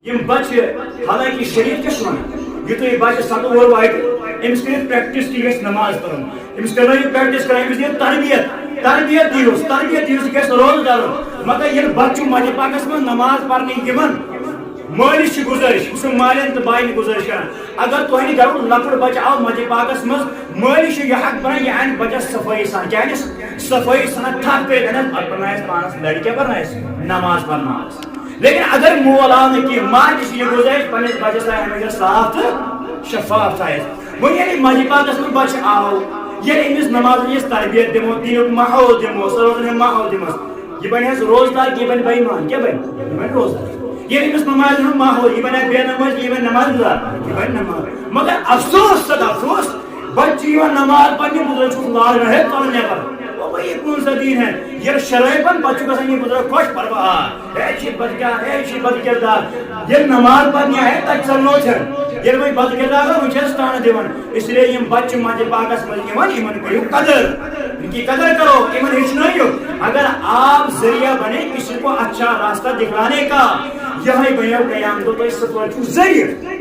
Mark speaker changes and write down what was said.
Speaker 1: M بچہ حالانکہ شریف کیا یوتھ بچہ 7 وُہر واتہِ أمِس کٔرِو پریکٹس تہِ گژھِ نماز پرن أمِس کرنٲیِو پریکٹس کران أمِس دِیو تربیت دیوس یہِ گژھِ روزٕ دَرُن مگر ییٚلہِ بچہ چھُ مسجد پاکس منٛز نماز پرنہِ یِوان مٲلِس چھِ گُزٲرِش بہٕ چھُس مالٮ۪ن تہٕ باین گُزٲرِش کران اگر تُہنٛدِ گرُک لۄکُٹ بچہ آو مسجد پاکس منٛز مٲلِس چھُ یہِ حق بنان یہِ اَنہِ بچس صفٲیی سان کیٛاہ اَنٮ۪س صفٲیی سان تھپھ کٔرِتھ اَنٮ۪س پتہٕ پرنایس پانس لڑِ کیٛاہ پرنایس نماز پرناوس لیکن اگر مول آو نہٕ کینٛہہ ماجہِ چھِ یہِ گُزٲرِش پننِس بچس تانۍ ہمیشہ صاف تہٕ شفاف تھٲیِتھ وۄنۍ ییٚلہِ مسجد پاکس منٛز بچہ آو ییٚلہِ أمِس نمازن ہٕنٛز تربیت دِمو دیٖنُک ماحول دِموس روزن ہُنٛد ماحول دِموس یہِ بنہِ حظ روزدار کہِ یہِ بنہِ بے ایمان کیٛاہ بنہِ یہِ بنہِ روزدار ییٚلہِ أمِس نمازِ ہُنٛد ماحول یہِ بنہِ بے نماز یہِ بنہِ نماز گزار یہِ بنہِ نماز مگر افسوس سد افسوس بچہ چھُ یِوان نماز پرنہِ بُزرگ چھُس لاگان ہے ژَلُن نیبر یہ کون سا دین ہے یہ شرائبن بچوں کا سنگی بزرگ خوش پرواہ ہے چی بدکار ہے چی بدکردار یہ نماز پڑھنی ہے تک چلنو چھن یہ کوئی بدکردار ہے وہ چھس تان دیون اس لیے یہ بچ مسجد پاکس میں ایمان کریو قدر ان کی قدر کرو ایمان ہچنائیو اگر آپ ذریعہ بنے کسی کو اچھا راستہ دکھلانے کا یہی بنیو قیام دو تو اس سے ذریعہ